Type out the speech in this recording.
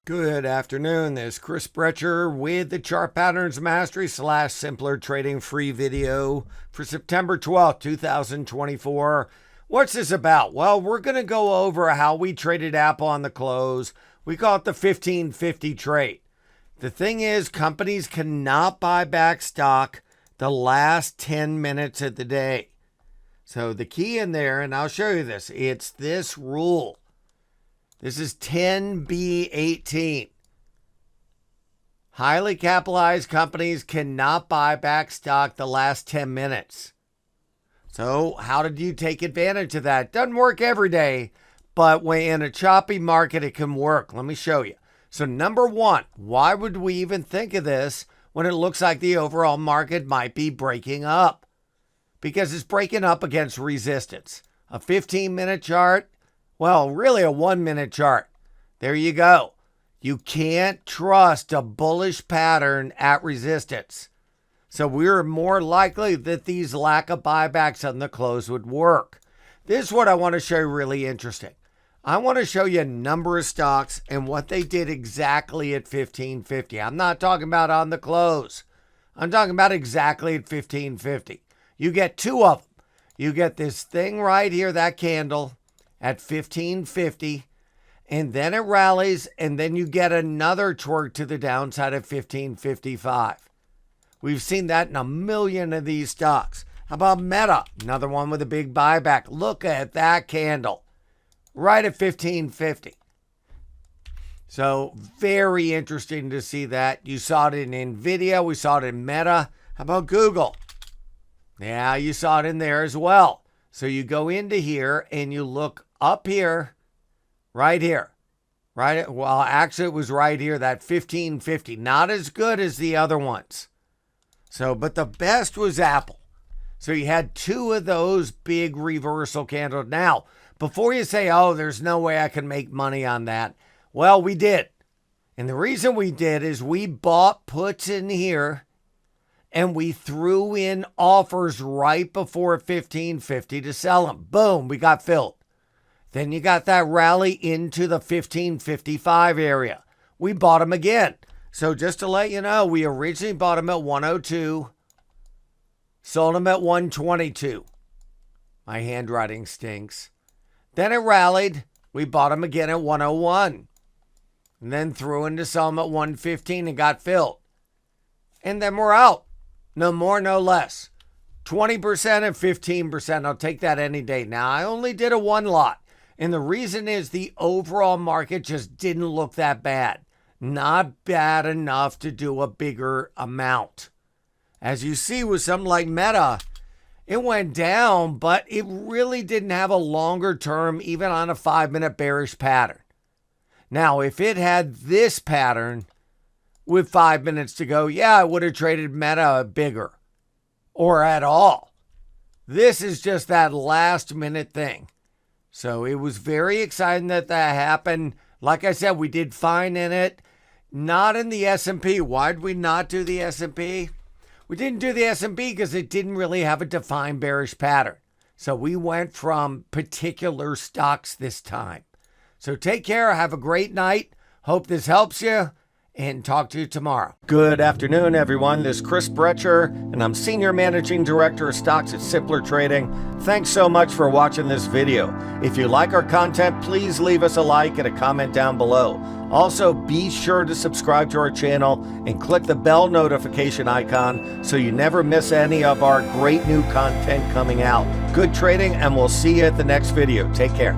Good afternoon. This is Chris Brecher with the Chart Patterns Mastery / Simpler Trading free video for September 12th, 2024. What's this about? Well, we're going to go over how we traded Apple on the close. We call it the 1550 trade. The thing is, companies cannot buy back stock the last 10 minutes of the day. So the key in there, and I'll show you this, it's this rule. This is 10B18. Highly capitalized companies cannot buy back stock the last 10 minutes. So how did you take advantage of that? Doesn't work every day, but when in a choppy market, it can work. Let me show you. So number one, why would we even think of this when it looks like the overall market might be breaking up? Because it's breaking up against resistance. A 15-minute chart, well, really a 1-minute chart. There you go. You can't trust a bullish pattern at resistance. So we're more likely that these lack of buybacks on the close would work. This is what I want to show you really interesting. I want to show you a number of stocks and what they did exactly at 1550. I'm not talking about on the close. I'm talking about exactly at 1550. You get two of them. You get this thing right here, that candle, at 1550, and then it rallies, and then you get another twerk to the downside at 1555. We've seen that in a million of these stocks. How about Meta? Another one with a big buyback. Look at that candle right at 1550. So very interesting to see that. You saw it in NVIDIA. We saw it in Meta. How about Google? Yeah, you saw it in there as well. So you go into here and you look up here, right here, right? Well, actually it was right here, that 1550. Not as good as the other ones. So, but the best was Apple. So you had two of those big reversal candles. Now, before you say, oh, there's no way I can make money on that. Well, we did. And the reason we did is we bought puts in here and we threw in offers right before 1550 to sell them. Boom, we got filled. Then you got that rally into the 1555 area. We bought them again. So just to let you know, we originally bought them at 102, sold them at 122. My handwriting stinks. Then it rallied. We bought them again at 101. And then threw into some at 115 and got filled. And then we're out. No more, no less. 20% and 15%. I'll take that any day. Now, I only did a one lot. And the reason is the overall market just didn't look that bad. Not bad enough to do a bigger amount. As you see with something like Meta, it went down, but it really didn't have a longer term, even on a 5-minute bearish pattern. Now, if it had this pattern with 5 minutes to go, yeah, I would have traded Meta bigger or at all. This is just that last minute thing. So it was very exciting that that happened. Like I said, we did fine in it. Not in the S&P. Why did we not do the S&P? We didn't do the S&P because it didn't really have a defined bearish pattern. So we went from particular stocks this time. So take care. Have a great night. Hope this helps you. And talk to you tomorrow. Good afternoon, everyone. This is Chris Brecher, and I'm Senior Managing Director of Stocks at Simpler Trading. Thanks so much for watching this video. If you like our content, please leave us a like and a comment down below. Also, be sure to subscribe to our channel and click the bell notification icon so you never miss any of our great new content coming out. Good trading, and we'll see you at the next video. Take care.